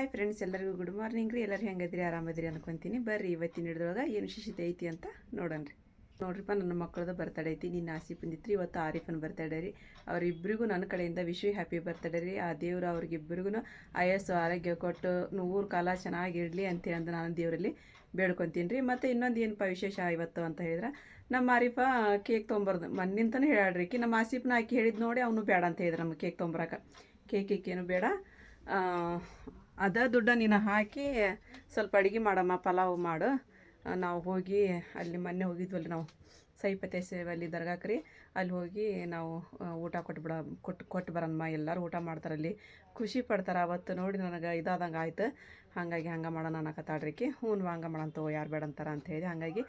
Hi friends, ಎಲ್ಲರಿಗೂ good morning ರೀ. ಎಲ್ಲರೂ ಹೆಂಗದ್ರಿ, ಆರಾಮದ್ರಿ ಅನ್ಕೊಂತೀನಿ. ಬರ್ರಿ ಇವತ್ತಿನ ಹಿಡಿದೊಳಗೆ ಏನು ವಿಶೇಷತೆ ಐತಿ ಅಂತ ನೋಡೋಣ್ರಿ. ನೋಡ್ರಿಪ್ಪ, ನನ್ನ ಮಕ್ಕಳದು ಬರ್ತಡೇ ಐತಿ. ನಿನ್ನ ಆಸೆ ಬಂದಿತ್ರಿ, ಇವತ್ತು ಆರಿಫನ್ ಬರ್ತಡೇ ರೀ. ಅವರಿಬ್ಬರಿಗೂ ನನ್ನ ಕಡೆಯಿಂದ ವಿಶ್ ಹ್ಯಾಪಿ ಬರ್ತಡೇ ರೀ. ಆ ದೇವರು ಅವ್ರಿಗಿಬ್ಬರಿಗೂ ಆಯಸ್ಸು ಆರೋಗ್ಯ ಕೊಟ್ಟು 100 ಕಾಲ ಚೆನ್ನಾಗಿರಲಿ ಅಂತೇಳಿ ಅಂದು ನಾನು ದೇವರಲ್ಲಿ ಬೇಡ್ಕೊತೀನಿ ರೀ. ಮತ್ತು ಇನ್ನೊಂದು ಏನಪ್ಪ ವಿಶೇಷ ಇವತ್ತು ಅಂತ ಹೇಳಿದ್ರೆ, ನಮ್ಮ ಆರಿಫ ಕೇಕ್ ತೊಗೊಂಬರ್ದು ಮಣ್ಣಿಂತನೂ ಹೇಳ್ಯಾಡ್ರಿಕಿ. ನಮ್ಮ ಆಸಿಫ್ನ ಆಕಿ ಹೇಳಿದ್ ನೋಡಿ ಅವನು ಬೇಡ ಅಂತ ಹೇಳಿದ್ರೆ ನಮ್ಗೆ ಕೇಕ್ ತೊಗೊಂಬರಕ್ಕೆ. ಕೇಕೇನು ಬೇಡ, ಅದ ದುಡ್ಡ ನೀನು ಹಾಕಿ ಸ್ವಲ್ಪ ಅಡುಗೆ ಮಾಡಮ್ಮ, ಪಲಾವ್ ಮಾಡು. ನಾವು ಹೋಗಿ ಅಲ್ಲಿ ಮೊನ್ನೆ ಹೋಗಿದ್ವಲ್ಲ ನಾವು ಸೈಪತೆ ಸೇವಲ್ಲಿ ದರ್ಗಾಕ್ಕೆ ರೀ. ಅಲ್ಲಿ ಹೋಗಿ ನಾವು ಊಟ ಕೊಟ್ಟು ಬರಮ್ಮ. ಎಲ್ಲರೂ ಊಟ ಮಾಡ್ತಾರಲ್ಲಿ, ಖುಷಿ ಪಡ್ತಾರೆ. ಅವತ್ತು ನೋಡಿ ನನಗೆ ಇದಾದಂಗೆ ಆಯ್ತು. ಹಾಗಾಗಿ ಹಂಗೆ ಮಾಡೋಣ ಅನ್ನಕತ್ತಾಡ್ರಿಕಿ. ಹ್ಞೂ ಹಂಗೆ ಮಾಡೋಂತವ, ಯಾರು ಬೇಡ ಅಂತಾರ ಅಂತ ಹೇಳಿ ಹಾಗಾಗಿ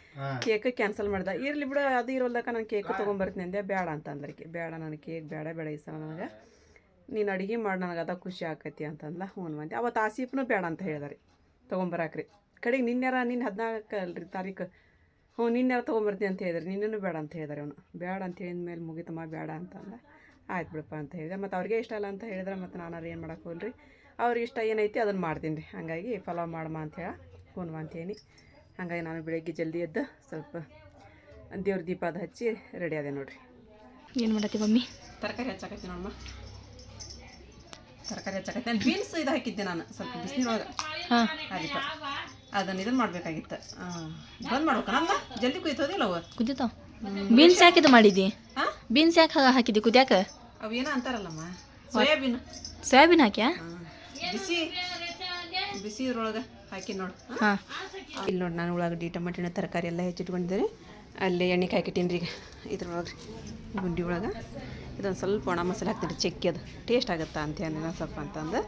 ಕೇಕ್ ಕ್ಯಾನ್ಸಲ್ ಮಾಡ್ದೆ. ಇರಲಿ ಬಿಡು, ಅದು ಇರೋಲ್ದಕ್ಕ ನಾನು ಕೇಕ್ ತೊಗೊಂಬರ್ತೀನಿ ಅಂದೆ. ಬೇಡ ಅಂತ ಅಂದ್ರಿಕಿ. ಬೇಡ, ನನಗೆ ಕೇಕ್ ಬೇಡ ಈ ಸಲ ನನಗೆ ನೀನು ಅಡುಗೆ ಮಾಡಿ ನನಗೆ ಅದ ಖುಷಿ ಆಕೈತಿ ಅಂತಂದ್ಲ. ಹ್ಞೂ ಮಂದಿ ಅವತ್ತು ಆಸಿಫ್ನು ಬೇಡ ಅಂತ ಹೇಳಿದಾರೆ ತೊಗೊಂಬರಾಕ್ರಿ. ಕಡೆಗೆ ನಿನ್ನೆರ 14 ಅಲ್ರಿ ತಾರೀಕು, ಹ್ಞೂ ನಿನ್ನೆರ ತೊಗೊಂಬರ್ತೀನಿ ಅಂತ ಹೇಳಿದ್ರಿ. ನಿನ್ನೆನೂ ಬೇಡ ಅಂತ ಹೇಳಿದಾರೆ. ಅವನು ಬೇಡ ಅಂತ ಹೇಳಿದ ಮೇಲೆ ಮುಗಿತಮ್ಮ ಬೇಡ ಅಂತಂದ. ಆಯ್ತು ಬಿಡಪ್ಪ ಅಂತ ಹೇಳಿದೆ. ಮತ್ತು ಅವ್ರಿಗೆ ಇಷ್ಟ ಅಲ್ಲ ಅಂತ ಹೇಳಿದ್ರೆ ಮತ್ತು ನಾನು ಏನು ಮಾಡೋಕೆ ಹೋಲ್ರಿ. ಅವ್ರಿಗೆ ಇಷ್ಟ ಏನೈತಿ ಅದನ್ನು ಮಾಡ್ತೀನಿ ರೀ. ಹಾಗಾಗಿ ಪಲಾವ್ ಮಾಡಮ್ಮ ಅಂಥೇಳಿ ಹ್ಞೂ ಅಂತೀನಿ. ಹಾಗಾಗಿ ನಾನು ಬೆಳಗ್ಗೆ ಜಲ್ದಿ ಎದ್ದು ಸ್ವಲ್ಪ ದೇವ್ರ ದೀಪ ಅದು ಹಚ್ಚಿ ರೆಡಿ ಅದೇ ನೋಡಿರಿ. ಏನು ಮಾಡತ್ತಿ ಮಮ್ಮಿ? ತರಕಾರಿ ಹಚ್ಚಾಕತ್ತಿ ನೋಡಮ್ಮ. ತರಕಾರಿ ಹಚ್ಚಾಕತ್ತಿ. ನಾನು ಬೀನ್ಸ್ ಇದು ಹಾಕಿದ್ದೆ ನಾನು ಸ್ವಲ್ಪ ಬಿಸಿನೀರೊಳಗೆ. ಹಾಂ, ಆರಿಪ ಅದನ್ನು ಇದನ್ನು ಮಾಡಬೇಕಾಗಿತ್ತು. ಬಂದ್ ಮಾಡ್ಬೇಕ ನಮ್ಮ ಜಲ್ದಿ ಕುಯ್ತೋದಿಲ್ಲ ಅವು ಕುದಿತಾವ. ಬೀನ್ಸ್ ಯಾಕೆ ಇದು ಮಾಡಿದ್ದಿ? ಹಾಂ, ಬೀನ್ಸ್ ಯಾಕೆ ಹಾಕಿದ್ದಿ ಕುದಿಯಾಕ? ಅವು ಏನೋ ಅಂತಾರಲ್ಲಮ್ಮ, ಸೋಯಾಬೀನ್. ಸೋಯಾಬೀನ್ ಹಾಕ್ಯಾ? ಬಿಸಿ ಇದ್ರೊಳಗೆ ಹಾಕಿ ನೋಡು. ಹಾಂ, ಇಲ್ಲಿ ನೋಡಿ ನಾನು ಉಳ್ಳಾಗಡ್ಡಿ ಟೊಮೆಟೊ ತರಕಾರಿ ಎಲ್ಲ ಹೆಚ್ಚಿಟ್ಕೊಂಡಿದ್ದೇನೆ. ಅಲ್ಲಿ ಎಣ್ಣೆ ಕಾಯ್ಕಿಟ್ಟೀನಿ ರೀ. ಈಗ ಇದ್ರೊಳಗೆ ಗುಂಡಿ ಒಳಗೆ ಇದೊಂದು ಸ್ವಲ್ಪ ಒಣ ಮಸಾಲೆ ಹಾಕ್ತೀನಿ. ಚೆಕ್ಕಿ ಅದು ಟೇಸ್ಟ್ ಆಗುತ್ತಾ ಅಂತ ಏನೇನೋ ಸ್ವಲ್ಪ ಅಂತಂದು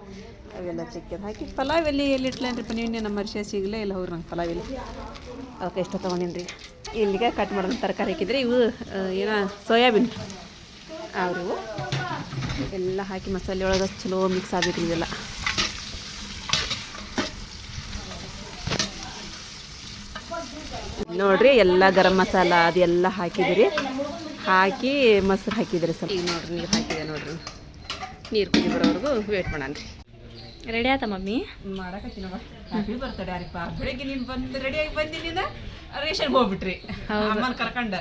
ಅವೆಲ್ಲ ಚೆಕ್ಕಿ ಅದು ಹಾಕಿ ಪಲಾವ್ ಎಲ್ಲಿ ಇಟ್ಲೇನ್ರಿ ಪನ್ನೀರ್ನೇ ನಮ್ಮ ಮನುಷ್ಯ ಸಿಗಲೇ ಇಲ್ಲ. ಹೋಗ್ರಿ ನಂಗೆ ಪಲಾವ್ ಇಲ್ಲಿ ಅದಕ್ಕೆ ಎಷ್ಟು ತೊಗೊಂಡಿನಿ ರೀ. ಇಲ್ಲಿಗೆ ಕಟ್ ಮಾಡೋದು ತರಕಾರಿ ಹಾಕಿದ್ರೆ ಇವು ಏನೋ ಸೋಯಾಬೀನ್ ಅವರು ಎಲ್ಲ ಹಾಕಿ ಮಸಾಲೆ ಒಳಗೆ ಚಲೋ ಮಿಕ್ಸ್ ಆಗಬೇಕು. ಇದೆಲ್ಲ ನೋಡ್ರಿ, ಎಲ್ಲ ಗರಂ ಮಸಾಲ ಅದೆಲ್ಲ ಹಾಕಿದಿರಿ. ಹಾಕಿ ಮೊಸರು ಹಾಕಿದ್ರಿ ಸ್ವಲ್ಪ. ಈಗ ನೋಡ್ರಿ ನೀರು ಹಾಕಿದೆ ನೋಡ್ರಿ. ನೀರು ಕುದಿ ಬರೋವರೆಗೂ ವೇಟ್ ಮಾಡೋಣ ರೀ. ರೆಡಿ ಆಯ್ತಾ ಮಮ್ಮಿ? ಮಾಡಕತ್ತಿ ನೋಡ. ಹ್ಯಾಪಿ ಬರ್ತಡೇ ಅರಿಪ. ಬೆಳಗ್ಗೆ ನೀನು ಬಂದು ರೆಡಿಯಾಗಿ ಬಂದಿನಿಂದ ರೇಷನ್ಗೆ ಹೋಗ್ಬಿಟ್ರಿ ಅಮ್ಮನ ಕರ್ಕೊಂಡು.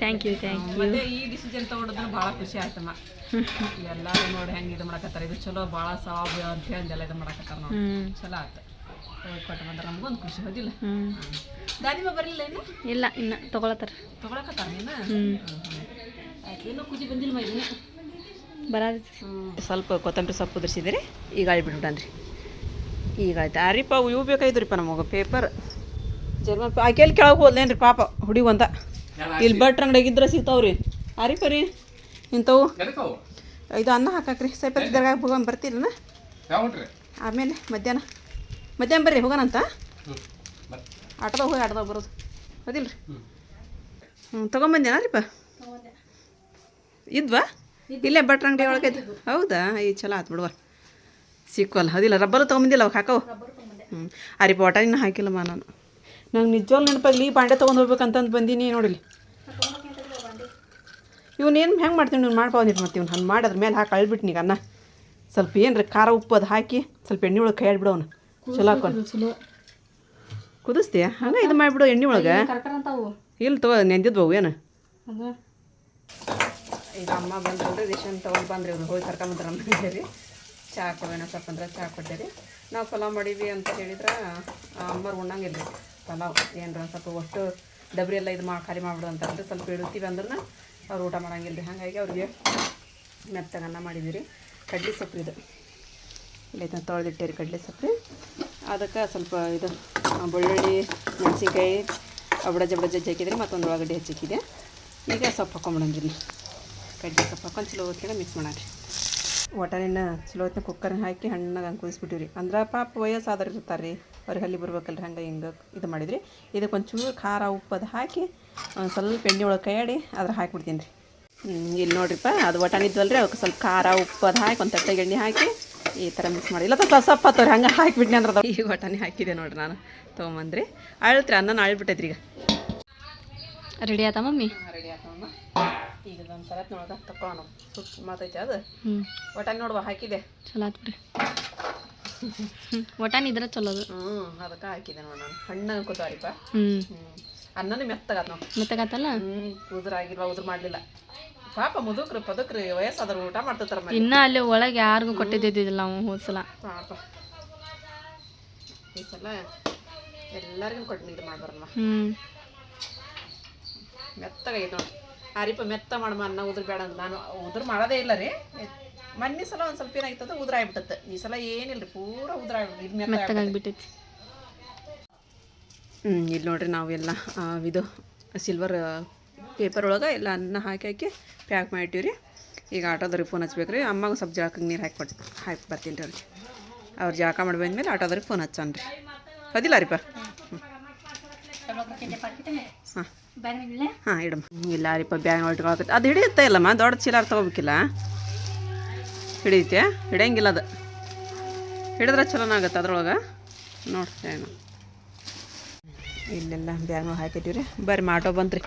Thank you. ಮತ್ತೆ ಈ ಡಿಸಿಷನ್ ತೊಗೊಂಡ್ರೆ ಭಾಳ ಖುಷಿ ಆಯ್ತಮ್ಮ. ಎಲ್ಲರೂ ನೋಡಿ ಹೆಂಗೆ ಇದು ಮಾಡಕತ್ತಾರೆ. ಇದು ಚಲೋ ಭಾಳ ಸಾವು ಅಂತ ಹೇಳಿ ಎಲ್ಲ ಇದು ಮಾಡಕತ್ತಾರ ನೋಡಿ. ಚಲೋ ಆಯ್ತು. ಕೊಟ್ಟು ಬಂದ್ರೆ ನಮಗೊಂದು ಖುಷಿ ಹೋದಿಲ್ಲ. ದಾನಿಮ ಬರಲಿಲ್ಲ ಇನ್ನು? ಇಲ್ಲ, ಇನ್ನು ತೊಗೊಳತ್ತಾರ. ತೊಗೊಳಕತ್ತಾರ ನೀನು? ಇನ್ನೂ ಕುದಿ ಬಂದಿಲ್ಲ ಮೈ ಬರಾದೈತಿ. ಸ್ವಲ್ಪ ಕೊತ್ತಂಬರಿ ಸೊಪ್ಪು ಉದುರಿಸಿದ್ರಿ. ಈಗ ಆಳ್ಬಿಟ್ಬಿಟ್ಟನ್ರಿ. ಈಗ ಆಯ್ತು. ಆರಿಪ ಇವು ಬೇಕಾಯ್ತು ನಮಗೆ ಪೇಪರ್ ಜರ್ಮನ್ ಆಕೆಲ್ಲಿ ಕೆಳಗೆ ಹೋದ್ಲೇನ್ರಿ ಪಾಪ ಹುಡುಗಂತ. ಇಲ್ಲಿ ಭಟ್ರ ಅಂಗಡಿಯಾಗಿದ್ರೆ ಸಿಗ್ತಾವ್ರಿ. ಆರಿಪ ರೀ ಇಂಥವು ಇದು ಅನ್ನ ಹಾಕಾಕ್ರಿ. ಸೈಪತ್ತಿ ದರ್ಗಾಗ ಹೋಗೋಣ ಬರ್ತೀರನ? ಆಮೇಲೆ ಮಧ್ಯಾಹ್ನ ಬರ್ರಿ ಹೋಗೋಣಂತ. ಆಟೋದಾಗ ಹೋಗಿ ಆಟೋದಾಗ ಬರೋದು ಅದಿಲ್ಲ ರೀ. ತೊಗೊಂಬಂದೇನಾರಿಪ್ಪ? ಇದ್ವಾ? ಇಲ್ಲೇ ಭಟ್ರ ಅಂಗಡಿ ಒಳಗೆ ಇದ್ದು. ಹೌದಾ? ಈ ಚಲೋ ಆಯ್ತು ಬಿಡುವ. ಸಿಕ್ಕಲ್ಲ ಅದಿಲ್ಲ. ರಬ್ಬರು ತೊಗೊಂಬಂದಿಲ್ಲ ಅವಾಗ ಹಾಕವು. ಅರಿಪ ಒಟಾನಿನ ಹಾಕಿಲ್ಲಮ್ಮ ನಾನು. ನಂಗೆ ನಿಜವಾಗ್ಲೂ ನೆನಪಾಗಲಿ ಈ ಬಾಂಡೆ ತೊಗೊಂಡು ಹೋಗ್ಬೇಕಂತಂದು ಬಂದೀನಿ ನೋಡಿಲಿ. ಇವನೇನು ಹೆಂಗೆ ಮಾಡ್ತೀನಿ ನೀವು ಮಾಡ್ಬೋದಿತ್ತು. ಮತ್ತೆ ಇವ್ನು ಹಂಗೆ ಮಾಡಿ ಅದ್ರ ಮೇಲೆ ಹಾಕಿ ಅಳ್ಬಿಟ್ಟು ನೀಗ ಅನ್ನ ಸ್ವಲ್ಪ ಏನ್ರಿ ಖಾರ ಉಪ್ಪು ಅದು ಹಾಕಿ ಸ್ವಲ್ಪ ಎಣ್ಣೆ ಒಳಗೆ ಕೈ ಆಡ್ಬಿಡು. ಅವನು ಚಲೋ ಹಾಕೊಂಡು ಕುದಿಸ್ತೀಯ ಹಂಗೆ ಇದು ಮಾಡಿಬಿಡು ಎಣ್ಣೆ ಒಳಗೆ. ಇಲ್ಲಿ ತಗೋ ನೆಂದಿದ್ವು ಏನು. ಈಗ ಅಮ್ಮ ಬಂದ್ರಿ ರೇಷನ್ ತೊಗೊಂಡು ಬಂದ್ರಿ. ಅವ್ರು ಹೋಗಿ ಕರ್ಕೊಂಬಂದ್ರೆ ನಮ್ಮ ರೀ. ಚಹಾ ಕೊಡೋಣ ಸ್ವಲ್ಪ ಅಂದ್ರೆ ಚಹಾ ಕೊಡ್ತೇರಿ. ನಾವು ಪಲಾವ್ ಮಾಡೀವಿ ಅಂತ ಹೇಳಿದ್ರೆ ಅಮ್ಮರು ಉಣ್ಣಂಗಿಲ್ಲ ರೀ ಪಲಾವ್. ಏನರ ಸ್ವಲ್ಪ ಒಟ್ಟು ಡಬ್ರಿ ಎಲ್ಲ ಇದು ಖಾಲಿ ಮಾಡಿಬಿಡು ಅಂತಂದ್ರೆ ಸ್ವಲ್ಪ ಇಡ್ತೀವಿ ಅಂದ್ರೆ ಅವ್ರು ಊಟ ಮಾಡಂಗಿಲ್ಲ ರೀ. ಹಾಗಾಗಿ ಅವ್ರಿಗೆ ಮೆತ್ತಗನ್ನ ಮಾಡಿದ್ದೀವಿ. ಕಡ್ಲೆ ಸೊಪ್ಪು ಇದು ಇಲ್ಲ ತೊಳೆದಿಟ್ಟೇರಿ ಕಡ್ಲೆ ಸೊಪ್ಪು. ಅದಕ್ಕೆ ಸ್ವಲ್ಪ ಇದು ಬೆಳ್ಳುಳ್ಳಿ ಮೆಣಸಿನ್ಕಾಯಿ ಜಬಡ ಜಜ್ಜಿ ಹಾಕಿದ್ರಿ. ಮತ್ತೊಂದು ಉಳ್ಳಾಗಡ್ಡಿ ಹೆಚ್ಚಿಕ್ಕಿದೆ. ಈಗ ಸೊಪ್ಪು ಹಾಕೊಂಬಿಡಂದ್ರಿ. ಕಡ್ಲೆ ಸೊಪ್ಪು ಹಾಕೊಂಡು ಚಲೋ ಹೊತ್ತಿಗೆ ಮಿಕ್ಸ್ ಮಾಡಾರಿ. ಒಟನಿನ ಚಲೋ ಹೊತ್ತಿನ ಕುಕ್ಕರ್ನ ಹಾಕಿ ಹಣ್ಣಾಗ ಹಂಗೆ ಕುದಿಸ್ಬಿಟ್ಟಿವಿ ರೀ. ಅಂದ್ರೆ ಪಾಪ ವಯಸ್ಸಾದ್ರೆ ಇರ್ತಾರೆ ರೀ, ಅವ್ರಿಗೆ ಅಲ್ಲಿ ಬರ್ಬೇಕಲ್ರಿ. ಹಂಗೆ ಹಿಂಗೆ ಇದು ಮಾಡಿದ್ರಿ. ಇದಕ್ಕೆ ಒಂಚೂರು ಖಾರ ಉಪ್ಪು ಅದು ಹಾಕಿ ಸ್ವಲ್ಪ ಎಣ್ಣೆ ಒಳಗೆ ಕೈಯಾಡಿ ಅದ್ರ ಹಾಕಿಬಿಡ್ತೀನಿ ರೀ. ಇಲ್ಲಿ ನೋಡ್ರಿಪ್ಪ ಅದು ಒಟಾನಿದ್ವಲ್ರಿ. ಅವಕ್ಕೆ ಸ್ವಲ್ಪ ಖಾರ ಉಪ್ಪು ಅದು ಹಾಕಿ ಒಂದು ತಟ್ಟೆಗೆ ಎಣ್ಣೆ ಹಾಕಿ ಈ ಥರ ಮಿಕ್ಸ್ ಮಾಡಿ. ಇಲ್ಲ ಸ್ವಲ್ಪ ಹತ್ತವ್ರಿ ಹಂಗೆ ಹಾಕಿಬಿಟ್ನಿ ಅಂದ್ರೆ ಅದು ಈಗ ಒಟಾನಿ ಹಾಕಿದೆ ನೋಡ್ರಿ ನಾನು ತೊಗೊಂಬಂದ್ರಿ. ಅಳ್ತ್ರಿ ಅನ್ನನ ಅಳ್ಬಿಟ್ಟೈತ್ರಿ. ಈಗ ರೆಡಿ ಆಯ್ತಾ ಮಮ್ಮಿ? ರೆಡಿ ಆಯ್ತಮ್ಮ. ಈಗ ಒಂದು ಸರತ್ ನೋಡ್ದ ತಗೊಳ್ಳೋಣ. ಸುತ್ತ ಮಾತೈತೆ ಅದು ಒಟಾನಿ ನೋಡುವ ಹಾಕಿದೆ. ಚಲೋ ಆಯ್ತು ಬಿಡ್ರಿ. ಒಟಾನ್ ಇದ್ರೆ ಚಲೋದು. ಅದಕ್ಕೆ ಹಾಕಿದೆ ನೋಡಿ ನಾನು ಹಣ್ಣು ಕೂತಾರಿಪ್ಪ. ಅನ್ನನೂ ಮೆತ್ತಗಾತ ನಾವು ಮೆತ್ತಗಾತಲ್ಲ. ಉದುರಾಗಿಲ್ವ ಉದುರು ಮಾಡಲಿಲ್ಲ ಪಾಪ ಮುದುಕ್ರಿ ಪದಕ್ರಿ ವಯಸ್ಸಾದ್ರು ಊಟ ಮಾಡ್ತಿರ್ತಾರ. ಇನ್ನ ಅಲ್ಲಿ ಒಳಗೆ ಯಾರಿಗೂ ಕೊಟ್ಟಿದ್ದಿದ್ದಿಲ್ಲ ನಾವು ಹೋದ್ಸಲ. ಪಾಪ ಈ ಸಲ ಎಲ್ಲರಿಗೂ ಕೊಟ್ಟು ಇದು ಮಾಡ್ಬಾರಲ್ವ. ಮೆತ್ತಗೈತೆ ನೋಡಿ ಆರಿಪ ಮೆತ್ತ ಮಾಡಮ್ಮ ಅನ್ನ ಉದುರು ಬೇಡ ಅಂತ ನಾನು ಉದುರು ಮಾಡೋದೇ ಇಲ್ಲ ರೀ. ಮೊನ್ನೆ ಸಲ ಒಂದು ಸ್ವಲ್ಪ ಏನಾಯ್ತದ ಉದುರಾಗ್ಬಿಟ್ಟತ್ತೆ. ಈ ಸಲ ಏನಿಲ್ಲ ರೀ ಪೂರ ಉದುರಾಗ್ಬಿಟ್ಟು ಮೆತ್ತಗಾಗ್ಬಿಟ್ಟೈತಿ. ಇಲ್ಲಿ ನೋಡ್ರಿ ನಾವೆಲ್ಲ ಇದು ಸಿಲ್ವರ್ ಪೇಪರ್ ಒಳಗೆ ಎಲ್ಲ ಅನ್ನ ಹಾಕಿ ಪ್ಯಾಕ್ ಮಾಡಿಟ್ಟಿವ್ರಿ. ಈಗ ಆಟೋದವ್ರಿಗೆ ಫೋನ್ ಹಚ್ಬೇಕು ರೀ. ಅಮ್ಮಗೆ ಸ್ವಲ್ಪ ಜಳಕಕ್ಕೆ ನೀರು ಹಾಕಿ ಬರ್ತೀನಿ ರೀ ಅವ್ರಿಗೆ. ಅವ್ರು ಜಳಕ ಮಾಡಿ ಬಂದ್ಮೇಲೆ ಆಟೋದವ್ರಿಗೆ ಫೋನ್ ಹಚ್ಚಾನ ರೀ. ಅದಿಲ್ಲ ರೀಪ. ಹಾಂ ಇಡಮ್ಮ. ಇಲ್ಲ ರೀಪ ಬ್ಯಾಗ್ ಇಟ್ಕೊಳಕತ್ತೆ ಅದು ಹಿಡಿಯುತ್ತೆ ಇಲ್ಲಮ್ಮ. ದೊಡ್ಡ ಚೀಲ ತೊಗೋಬೇಕಿಲ್ಲ. ಹಿಡಿಯುತ್ತೆ ಹಿಡಿಯಂಗಿಲ್ಲ ಅದು. ಹಿಡಿದ್ರೆ ಚಲೋನಾಗತ್ತೆ ಅದ್ರೊಳಗೆ ನೋಡ್ರಿ. ಇಲ್ಲೆಲ್ಲ ಬ್ಯಾಗ್ ಹಾಕಿಟ್ಟಿವ್ರಿ. ಬರ್ರಿ ಆಟೋ ಬಂತ್ರಿ.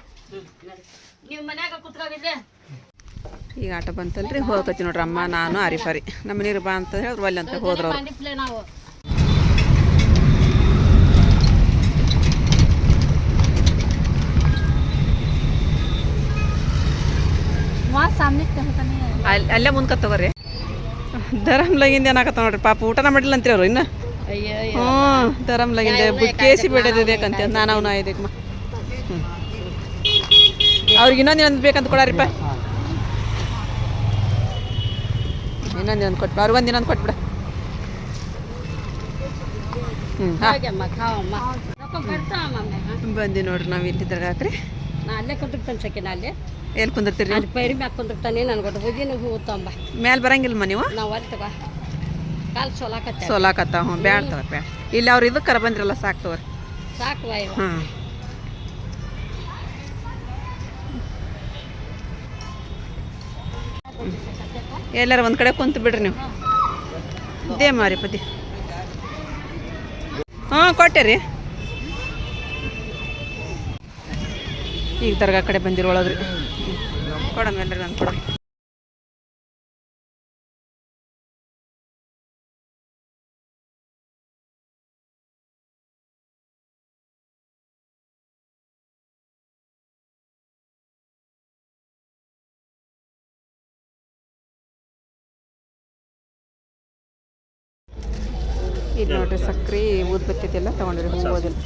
ಈಗ ಆಟೋ ಬಂತಲ್ರಿ ಹೋಗಕತ್ತಿ ನೋಡ್ರಿ ಅಮ್ಮ ನಾನು ಆರಿಫಾರಿ. ನಮ್ಮ ನೀರು ಬಾ ಅಂತ ಹೇಳಿದ್ರು ಅಲ್ಲಿ ಅಂತ ಹೋದ್ರು ಅವ್ರು. ಅಲ್ಲೇ ಮುಂದ್ಕ ತಗೋರಿ. ಧರಮ್ಲಾಗಿಂದ ಏನಾಗತ್ತ ನೋಡ್ರಿ ಪಾಪ ಊಟನ ಮಾಡಿಲ್ಲ ಅಂತೀರಿ ಅವ್ರು ಇನ್ನು. ಹ್ಞೂ ಧರಮ್ಲಾಗಿಂದ ಕೇಸಿ ಬಿಡೋದಿದೇಕಂತ ನಾನು ಅವನು ಆಯ್ದಕ್ಕೆ ಅವ್ರಿಗೆ ಇನ್ನೊಂದು ಬೇಕಂತ ಕೊಡಾರಿಪ್ಪ. ಇನ್ನೊಂದು ಕೊಟ್ಟು ಅವ್ರಿಗೊಂದು ಇನ್ನೊಂದು ಕೊಟ್ಬಿಡ. ಬಂದಿ ನೋಡ್ರಿ ನಾವು ಇಲ್ಲಿ ಹಾಕ್ರಿ. ಅಲ್ಲೇ ಕುಂದಿರ್ತಾನೆ ಸೆಕೆಂಡ್ ಅಲ್ಲಿ ಎಲ್ಲಿ ಕುಂದಿರ್ತೀರಿ? ಅಲ್ಲಿ ಪೈರಿ ಮ್ಯಾಗ ಕುಂದಿರ್ತಾನೆ. ನನ್ಗೆ ಒಟ್ಟು ಬುದ್ಧಿನ ಹೂತಂಬ ಮೇಲೆ ಬರಂಗಿಲ್ಲಮ್ಮ ನೀವು. ನಾವು ಅಲ್ಲಿ ತಗೋ ಕಾಲು ಸೋಲಾಕತ್ತ. ಹ್ಞೂ ಬ್ಯಾಡ ತಗೋ ಬ್ಯಾಡ. ಇಲ್ಲಿ ಅವ್ರು ಇದಕ್ಕೆ ಕರ ಬಂದ್ರಲ್ಲ ಸಾಕು ತಗೋರಿ. ಸಾಕು ಬಾಯ್. ಹಾಂ ಎಲ್ಲಾರು ಒಂದು ಕಡೆ ಕುಂತು ಬಿಡ್ರಿ ನೀವು. ದೇ ಮಾರಿ ಪತಿ. ಹಾಂ ಕೊಟ್ಟೆ ರೀ. ಈಗ ದರ್ಗಾ ಕಡೆ ಬಂದಿರೋಳಗ್ರಿ. ಕೊಡಮ್ಮ ಎಲ್ಲರಿಗೂ ಒಂದು ಕೊಡಮ್ಮ. ಇದು ನೋಡ್ರಿ ಸಕ್ರೆ ಊದ್ಬತ್ತಿ ಎಲ್ಲ ತೊಗೊಂಡ್ರಿ ಹೂವೋದಿಲ್ಲ.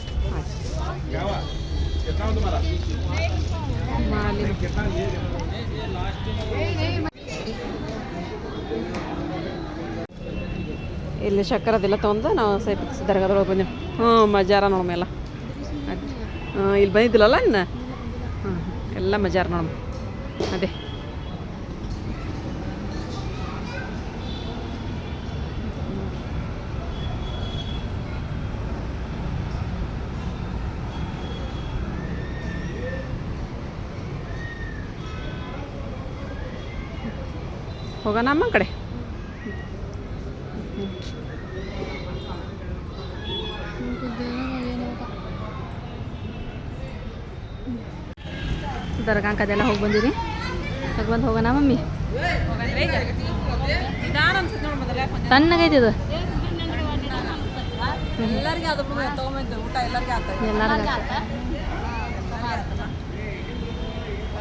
ಇಲ್ಲಿ ಶಕ್ಕರ್ ಅದೆಲ್ಲ ತೊಗೊಂಡು ನಾವು ದರ್ಗಾದೊಳಗೆ ಬಂದೆವು. ಹ್ಞೂ ಮಜಾರ ನೋಡಮ್ಮ ಎಲ್ಲ. ಇಲ್ಲಿ ಬಂದಿದ್ದಿಲ್ಲಲ್ಲ ಇನ್ನು. ಹಾಂ ಎಲ್ಲ ಮಜಾರ ನೋಡಮ್ಮ. ಅದೇ ಹೋಗೋಣ ಅಮ್ಮ ಕಡೆ. ದರ್ಗಾಂಕ ಅದೆಲ್ಲ ಹೋಗಿ ಬಂದಿರಿ. ಬಂದು ಹೋಗೋಣ ಮಮ್ಮಿ. ತಣ್ಣಗೈತಿ ಇದು.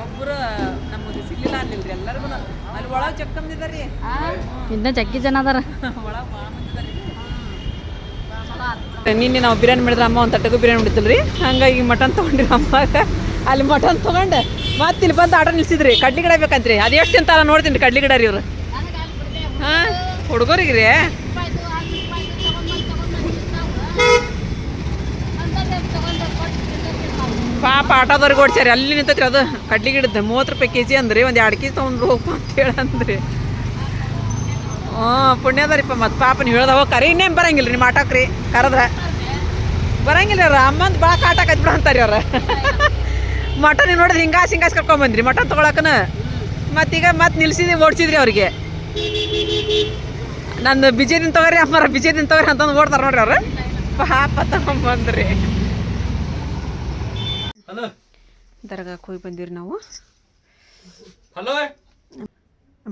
ಒಬ್ಬರು ನಮಗೆ ಸಿಗ್ಲಿಲ್ಲ ಅಲ್ಲಿಲ್ರಿ. ಎಲ್ಲರಿಗೂ ಅಲ್ಲಿ ಒಳಗೆ ಚಕ್ಕಂದಿದ್ದಾರಿ. ಇನ್ನ ಜಗ್ಗಿ ಜನ ಅದಾರ. ನಿನ್ನೆ ನಾವು ಬಿರಿಯಾನಿ ಮಾಡಿದ್ರೆ ಅಮ್ಮ ಒಂದು ತಟ್ಟೆಗೂ ಬಿರಿಯಾನಿ ಮಾಡಿದ್ದಿಲ್ರಿ. ಹಂಗಾಗಿ ಮಟನ್ ತೊಗೊಂಡ್ರಿ ಅಮ್ಮಾಗ. ಅಲ್ಲಿ ಮಟನ್ ತೊಗೊಂಡು ಮತ್ತೆ ಇಲ್ಲಿ ಬಂದು ಆಟೋ ನಿಲ್ಸಿದ್ರಿ. ಕಡ್ಲಿ ಗಿಡ ಬೇಕಂತ್ರಿ. ಅದು ಎಷ್ಟು ಅಂತ ನೋಡ್ತೀನಿ ಕಡ್ಲಿ ಗಿಡ ರೀ ಇವ್ರು. ಹಾಂ ಹುಡುಗರಿಗೆ ರೀ. ಪಾಪ ಆಟೋದವ್ರಿಗೆ ಓಡಿಸ್ಯಾರಿ. ಅಲ್ಲಿ ನಿಂತೈತ್ರಿ ಅದು ಕಡ್ಲಿ ಗಿಡದ 30 ರೂಪಾಯಿ kg ಅಂದ್ರಿ. ಒಂದು 2 kg ತೊಗೊಂಡು ಹೋಗು ಅಂತ ಹೇಳಂದ್ರಿ. ಹ್ಞೂ ಪುಣ್ಯದರಿಪ್ಪ. ಮತ್ತು ಪಾಪ ನೀವು ಹೇಳ್ದ ಹೋಗಿ ಕರಿ ಇನ್ನೇನು ಬರಂಗಿಲ್ಲ ರೀ ನಿಮ್ಮ ಆಟೋಕ್ರಿ. ಕರೆದ್ರೆ ಬರಂಗಿಲ್ಲ ಅವ್ರು. ಅಮ್ಮಂದು ಭಾಳ ಕಾಟ ಕತ್ಬಿಡ ಅಂತಾರೆ ಅವ್ರು. ಮಟನ್ ನೋಡಿದ್ರೆ ಹಿಂಗಾಸಿ ಕರ್ಕೊಂಬಂದ್ರಿ ಮಟನ್ ತೊಗೊಳಕನ. ಮತ್ತೀಗ ಮತ್ತೆ ನಿಲ್ಸಿದ್ರಿ ಓಡಿಸಿದ್ರಿ ಅವ್ರಿಗೆ. ನಂದು ಬಿಜೆದಿನ ತಗೋರಿ ಅಮ್ಮರ ಬಿಜೆದಿನ ತಗೋರಿ ಅಂತಂದು ಓಡ್ತಾರೆ ನೋಡ್ರಿ ಅವ್ರು. ಪಾಪ ತಗೊಂಬಂದ್ರಿ. ದರ್ಗಾಕ್ಕೆ ಹೋಗಿ ಬಂದಿರಿ ನಾವು.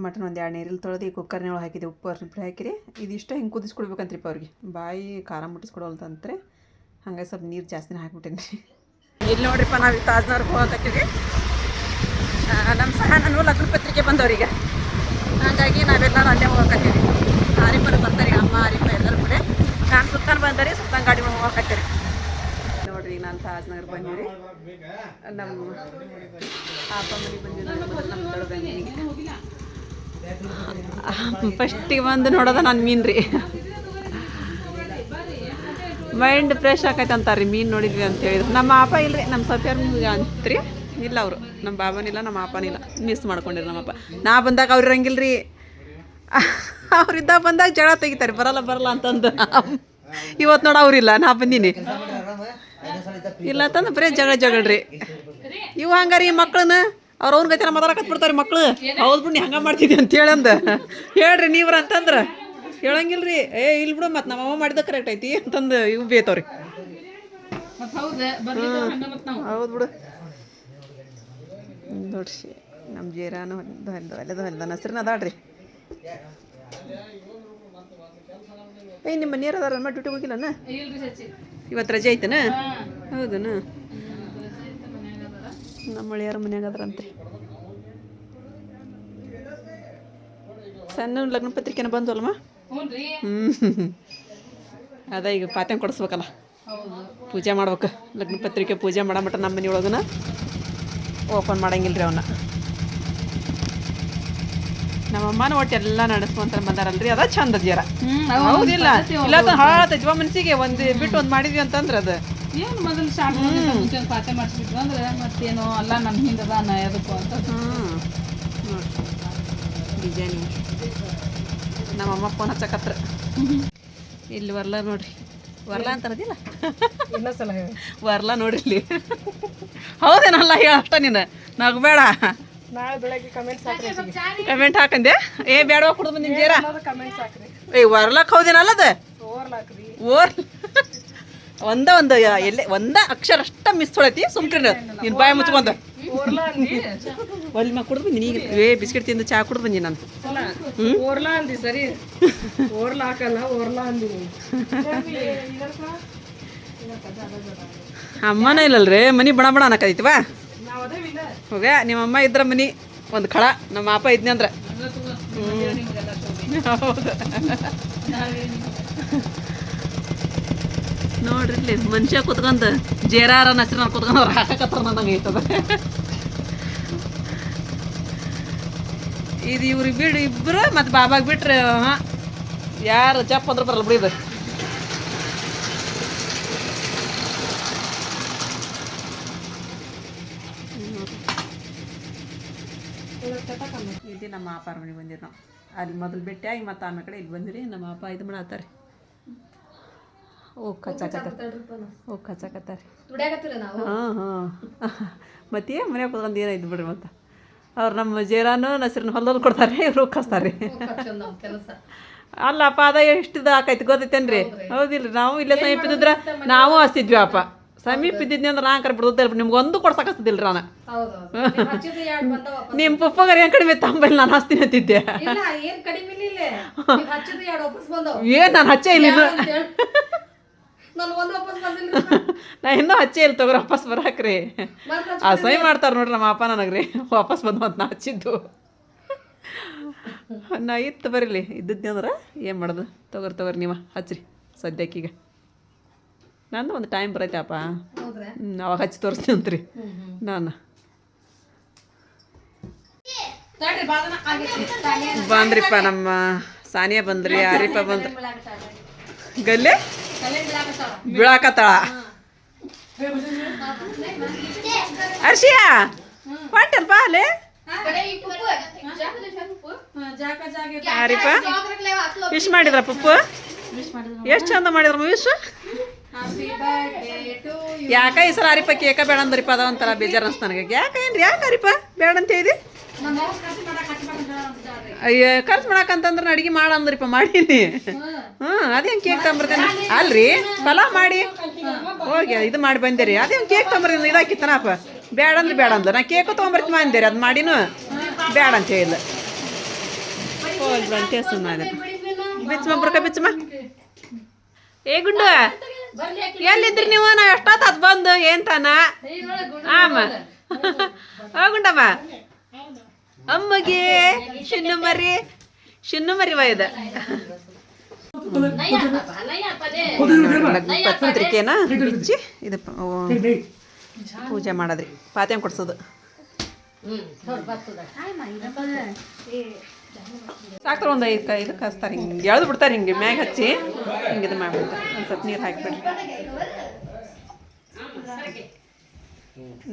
ಮಟನ್ ಒಂದು 2 ನೀರಲ್ಲಿ ತೊಳೆದು ಈ ಕುಕ್ಕರ್ನೊಳಗೆ ಹಾಕಿದೆ, ಉಪ್ಪು ಅರ್ಶಿನ ಹಾಕಿರಿ. ಇದಿಷ್ಟು ಹಿಂಗೆ ಕುದಿಸ್ಕೊಡ್ಬೇಕಂತ್ರಿಪ್ಪ ಅವ್ರಿಗೆ, ಬಾಯಿ ಖಾರ ಮುಟ್ಟಿಸ್ಕೊಡೋಲ್ತಂತ್ರೆ. ಹಂಗೆ ಸ್ವಲ್ಪ ನೀರು ಜಾಸ್ತಿನೇ ಹಾಕ್ಬಿಟ್ಟೇನಿ ರೀ. ಇಲ್ಲಿ ನೋಡ್ರಿಪ್ಪ, ನಾವು ಈಗ ತಾಜ್ನವ್ರಿಗೆ ಹೋಗಕತ್ತೀವಿ. ನಮ್ಮ ಸಹ ನಾನು ಲಗ್ನ ಪತ್ರಿಕೆ ಬಂದವ್ರಿಗೆ, ಹಾಗಾಗಿ ನಾವೆಲ್ಲರೂ ಅಲ್ಲೇ ಹೋಗಕತ್ತೀವಿ. ಆರಿಫರು ಬರ್ತಾರೆ, ಅಮ್ಮ ಆರಿಫ ಎಲ್ಲರೂ ಕೂಡ. ನಾನು ಸುತ್ತಾನ ಬಂದರೆ ಸುತ್ತಾನ ಗಾಡಿ ಮಾಡಿ ಹೋಗಕತ್ತೀರಿ. ನೋಡ್ರಿ, ನಾನು ತಾಜ್ನಗರ್ ಬಂದೀವಿ. ನಮ್ಮ ಪಾಪ ಮನೆಗೆ ಬಂದಿವಿ. ನಮ್ಮ ದೊಡ್ಡ ಮನೆಗೆ ಫಸ್ಟಿಗೆ ಬಂದು ನೋಡೋದ ನಾನು ಮೀನು ರೀ. ಮೈಂಡ್ ಫ್ರೆಶ್ ಆಕೈತೆ ಅಂತಾರೆ ಮೀನು ನೋಡಿದ್ವಿ ಅಂತ ಹೇಳಿದ್ರು. ನಮ್ಮ ಅಪ್ಪ ಇಲ್ಲರಿ, ನಮ್ಮ ಸಫಿಯರ್ ಅಂತ್ರಿ ಇಲ್ಲ ಅವರು. ನಮ್ಮ ಬಾಬನಿಲ್ಲ, ನಮ್ಮ ಅಪ್ಪನಿಲ್ಲ, ಮಿಸ್ ಮಾಡ್ಕೊಂಡಿರಿ ನಮ್ಮಪ್ಪ. ನಾ ಬಂದಾಗ ಅವ್ರು ಇರಂಗಿಲ್ಲ ರೀ. ಅವ್ರಿದ್ದಾಗ ಬಂದಾಗ ಜಗಳ ತೆಗಿತಾರೆ, ಬರಲ್ಲ ಅಂತಂದು. ಇವತ್ತು ನೋಡ ಅವ್ರಿಲ್ಲ, ನಾ ಬಂದೀನಿ ಇಲ್ಲ ಅಂತಂದು ಬರೀ ಜಗಳ್ರಿ. ಇವು ಹಂಗಾರಿ ಮಕ್ಳನ್ನ ಅವ್ರ ಗತಿ ಮಾತಾಡಕತ್ಬಿಡ್ತಾರೆ ಮಕ್ಳು. ಹೌದು ಬಿಡು, ನೀ ಹಂಗೆ ಮಾಡ್ತಿದ್ದಿ ಅಂತ ಹೇಳಂದ. ಹೇಳ್ರಿ ನೀವ್ರ ಅಂತಂದ್ರೆ ಹೇಳಂಗಿಲ್ಲ ರೀ. ಇಲ್ಲಿ ಬಿಡು, ಮತ್ತು ನಮ್ಮಮ್ಮ ಮಾಡಿದ ಕರೆಕ್ಟ್ ಐತಿ ಅಂತಂದು ಇವು ಬೇತವ್ರಿ. ಹೌದು ಬಿಡು. ನೋಡ್ರಿ, ನಮ್ಮ ಜೀರಾನು ಹೊಲ್ದ ಹೆಸ್ರನ್ನ ಅದಾಳ್ರಿ. ನಿಮ್ಮ ಮನೆಯವ್ರು ಅದಾರಮ್ಮ, ಡ್ಯೂಟಿ ಹೋಗಿಲ್ಲನ? ಇವತ್ತು ರಜೆ ಐತನ? ಹೌದನ? ನಮ್ಮ ಮಳೆಯಾರ ಮನ್ಯಾಗ ಅದ್ರಂತ್ರಿ. ಸಣ್ಣ ಲಗ್ನ ಪತ್ರಿಕೆನ ಬಂದ್ವಲ್ಲಮ್ಮ. ಅದ ಈಗ ಪಾತ್ಯಂಗೆ ಕೊಡಿಸ್ಬೇಕಲ್ಲ, ಪೂಜೆ ಮಾಡ್ಬೇಕು. ಲಗ್ನ ಪತ್ರಿಕೆ ಪೂಜೆ ಮಾಡಮಟ ನಮ್ಮ ಮನೆ ಒಳಗನ ಓಪನ್ ಮಾಡಂಗಿಲ್ಲ ರೀ ಅವನ್ನ. ನಮ್ಮಮ್ಮನ ಒಟ್ಟು ಎಲ್ಲ ನಡೆಸ್ಕೊಂತ ಬಂದಾರಲ್ರಿ, ಅದ ಚಂದ ಜೀರ. ಹೌದಿಲ್ಲ? ಇಲ್ಲ ಹಾಳತೈತಿವ ಮನ್ಸಿಗೆ. ಒಂದು ಬಿಟ್ಟು ಒಂದು ಮಾಡಿದ್ವಿ ಅಂತಂದ್ರೆ ಅದು ಏನು ಮೊದಲು ಸ್ಟಾರ್ಟ್ ಮುಂಚೆ ಪಾತೆ ಮಾಡಿಸ್ಬಿಟ್ರು ಅಂದ್ರೆ ಮತ್ತೇನೋ ಅಲ್ಲ ನನ್ನ ಹಿಂದದ ಎದಕ್ಕೂ ಅಂತ. ಡಿಸೈನಿಂಗ್ ನಮ್ಮಮ್ಮ ಫೋನ್ ಹಚ್ಚಕತ್ರ. ಇಲ್ಲಿ ವರ್ಲ ನೋಡ್ರಿ, ವರ್ಲ ಅಂತಾರದಿಲ್ಲ, ಇನ್ನೊಂದ್ಸಲ ವರ್ಲ ನೋಡ್ರಿ ಇಲ್ಲಿ. ಹೌದೇನಲ್ಲ ಹೇಳ ಅಷ್ಟ ನೀನು, ನಗಬೇಡ. ನಾಳೆ ಬೆಳಗ್ಗೆ ಕಮೆಂಟ್ ಹಾಕಂದೆ. ಬೇಡವಾ ಕುಡ್ದು ಬಂದಿನ ಜೀರ. ಕಮೆಂಟ್ಸ್ ಹಾಕ್ರಿ. ವರ್ಲಕ್ ಹೌದೇನಲ್ಲ ಅದು? ಓರ್ಲಾಕ್ರಿ. ಒಂದು ಎಲ್ಲೇ ಒಂದ ಅಕ್ಷರ ಅಷ್ಟ ಮಿಸ್ ತೊಳತಿ. ಸುಮ್ಕ್ರಿ ನೀನು ಬಾಯಿ ಮುಚ್ಕೊಂಡ ಓರ್ಲಾ ಅಂದಿ. ಒಲ್ಲಿ ಕುಡ್ದು ಬಂದಿನಿ ಈಗ. ಬಿಸ್ಕಿಟ್ ತಿಂದು ಚಾ ಕುಡ್ದು ಬಂದಿ ನಾನು. ಓರ್ಲಾ ಅಂದಿ ಸರಿ. ಓರ್ಲಾ ಹಾಕಲ್ಲ, ಓರ್ಲಾ ಅಂದಿ. ಅಮ್ಮನ ಇಲ್ಲಲ್ರಿ, ಮನಿ ಬಣ ಬಣ ಅನ್ನಕೈತಿವ. ಹೋಗ ನಿಮ್ಮಮ್ಮ ಇದ್ರ ಮನಿ ಒಂದು ಖಳ, ನಮ್ಮ ಅಪ್ಪ ಇದ್ನಿ ಅಂದ್ರೆ. ಹೌದು ನೋಡ್ರಿ, ಇಲ್ಲಿ ಮನುಷ್ಯ ಕುತ್ಕೊಂಡ್ ಜೇರಾರ ನಸಿರ ಕುತ್ಕೊಂಡು ಅವ್ರು ಹಾಕಕತ್ತಾರ ನಂಗೆ ಐತದ. ಇದು ಇವ್ರಿಗೆ ಬಿಡು ಇಬ್ಬರು ಮತ್ತು ಬಾಬಾಗೆ ಬಿಟ್ರೆ ಯಾರು ಚಪ್ಪ ಅಂದ್ರೆ ಬರಲ್ಲ ಬಿಡಿ. ಇದು ನಮ್ಮ ಅಪ್ಪಾರ ಮನೆಗೆ ಬಂದಿರಿ ನಾವು. ಅಲ್ಲಿ ಮೊದಲು ಭೇಟಿಯಾಗಿ ಮತ್ತು ಆಮೇಲೆ ಕಡೆ ಇಲ್ಲಿ ಬಂದಿರಿ. ನಮ್ಮ ಅಪ್ಪ ಇದು ಮಾಡತ್ತಾರೆ, ಕಚ್ಚಾಕತ್ತಾರೆ. ಹಾಂ ಮತ್ತೆ ಮನ್ಯಾಗ ಕುತ್ಕೊಂಡು ಏನಾಯ್ತು ಬಿಡ್ರಿ. ಮತ್ತು ಅವ್ರು ನಮ್ಮ ಜೇರಾನು ನಸಿರನ್ನ ಹೊಲದಲ್ಲಿ ಕೊಡ್ತಾರೆ, ಇವ್ರು ಕಸ್ತಾರೆ. ಅಲ್ಲಪ್ಪ ಅದ ಎಷ್ಟಿದ ಆಕೈತಿ ಗೊತ್ತೈತೇನ್ರಿ? ಹೌದಿಲ್ಲ? ನಾವು ಇಲ್ಲೇ ಸಮೀಪ ಇದ್ದಿದ್ರೆ ನಾವು ಹಚ್ತಿದ್ವಿ ಅಪ್ಪ. ಸಮೀಪ ಇದ್ದಿದ್ನಿ ಅಂದ್ರೆ ನಾ ಕರೆ ಬಿಡ್ತೈತೆ ನಿಮ್ಗೆ ಒಂದು ಕೊಡ್ಸಕ್ಕಿಲ್ಲ ನಾನು. ನಿಮ್ಮ ಪಪ್ಪಗಾರ ಏನು ಕಡಿಮೆ ತಂಬಲ್ಲಿ ನಾನು ಹಚ್ತೀನಿ ಅಂತಿದ್ದೆ. ಏನು ನಾನು ಹಚ್ಚೇ ಇಲ್ಲ, ನಾ ಇನ್ನೂ ಹಚ್ಚೇ ಇಲ್ಲ. ತಗೋರಿ ವಾಪಸ್ ಬರಾಕ್ರಿ. ಅಸಹ್ಯ ಮಾಡ್ತಾರೆ ನೋಡ್ರಿ ನಮ್ಮ ಅಪ್ಪ ನನಗ್ರಿ. ವಾಪಸ್ ಬಂದು ಮತ್ತು ನಾ ಹಚ್ಚಿದ್ದು ನಾ ಇತ್ತು ಬರೀಲಿ ಇದ್ದದ್ನಿ ಅಂದ್ರೆ ಏನು ಮಾಡೋದು. ತಗೋರಿ ನೀವು ಹಚ್ಚ್ರಿ ಸದ್ಯಕ್ಕೀಗ. ನಂದು ಒಂದು ಟೈಮ್ ಬರೈತೆ ಅಪ್ಪ. ಅವಾಗ ಹಚ್ಚಿ ತೋರಿಸ್ತೀನಿ ಅಂತ್ರಿ ನಾನು. ಬಂದ್ರಿಪ್ಪ ನಮ್ಮ ಸಾನಿಯಾ ಬಂದ್ರಿ, ಆರಿಫ ಬಂದ್ರಿ. ಗಲ್ಲೆ ಬೀಳಾಕತ್ತಾಳ. ಅರ್ಷಿಯಾ ಹೊಂಟಲ್ಪ ಅಲ್ಲೇ. ಆರಿಫ ವಿಶ್ ಮಾಡಿದ್ರ ಪಪ್ಪು? ಎಷ್ಟು ಚಂದ ಮಾಡಿದ್ರ ವಿಶ್. ಯಾಕ ಈ ಸಲ ಆರಿಫ ಕೇಕ ಬೇಡ ಅಂದ್ರಿಪ್ಪ, ಅದ ಒಂಥರ ಬೇಜಾರು ಅನ್ಸ್ತ ನನಗೆ. ಯಾಕೆ ಆರಿಫ ಬೇಡ ಅಂತ ಹೇಳಿದಿ? ಅಯ್ಯ ಖರ್ಚು ಮಾಡಕಂತಂದ್ರೆ ಅಡಿಗೆ ಮಾಡಂದ್ರಿಪ್ಪ, ಮಾಡೀನಿ. ಅದೇ ಕೇಕ್ ತಗೊಂಬರ್ತೇನೆ ಅಲ್ರಿ. ಪಲಾವ್ ಮಾಡಿ ಹೋಗಿ ಇದು ಮಾಡಿ ಬಂದೇರಿ. ಅದೇ ಕೇಕ್ ತಗೊಂಬರ್ತೀನಿ. ಇದಾಕಿತ್ತನಪ್ಪ. ಬೇಡ ಅಂದ್ಲು. ನಾ ಕೇಕು ತೊಗೊಂಬರ್ತೀನಿ ಅಂದೇರಿ. ಅದು ಮಾಡಿನೂ ಬೇಡ ಅಂತ ಹೇಳಿಲ್ಲ. ಹೋಗಿ ಬಂಟೆ ಸುಮ್ಮನೆ ಬಿಚ್ಚಮ್ಮ ಬರ್ಕ ಬಿಚ್ಚಮ್ಮ. ಏ ಗುಂಡು ಎಲ್ಲಿದ್ರಿ ನೀವು? ನಾ ಎಷ್ಟೊತ್ತು ಅದು ಬಂದು ಏನ್ ತಾನ ಆಮ ಗುಂಡಮ್ಮ ಅಮ್ಮಗೆ ಶಿನ್ನು ಮರಿ ವಯದ ಪತ್ರಿಕೆನ ಬಿಚ್ಚಿ ಇದು ಪೂಜೆ ಮಾಡೋದ್ರಿ, ಪಾತ್ಯ ಕೊಡ್ಸೋದು. ಸಾಕ್ತಾರೆ ಒಂದು 5 ಕಸ್ತಾರೆ, ಹಿಂಗೆ ಎಳ್ದು ಬಿಡ್ತಾರೆ, ಹಿಂಗೆ ಮ್ಯಾಗ ಹಚ್ಚಿ ಹಿಂಗೆ ಇದು ಮಾಡಿಬಿಡ್ತಾರೆ. ಒಂದು ಸ್ವಲ್ಪ ನೀರು ಹಾಕಿಬಿಡ್ರಿ.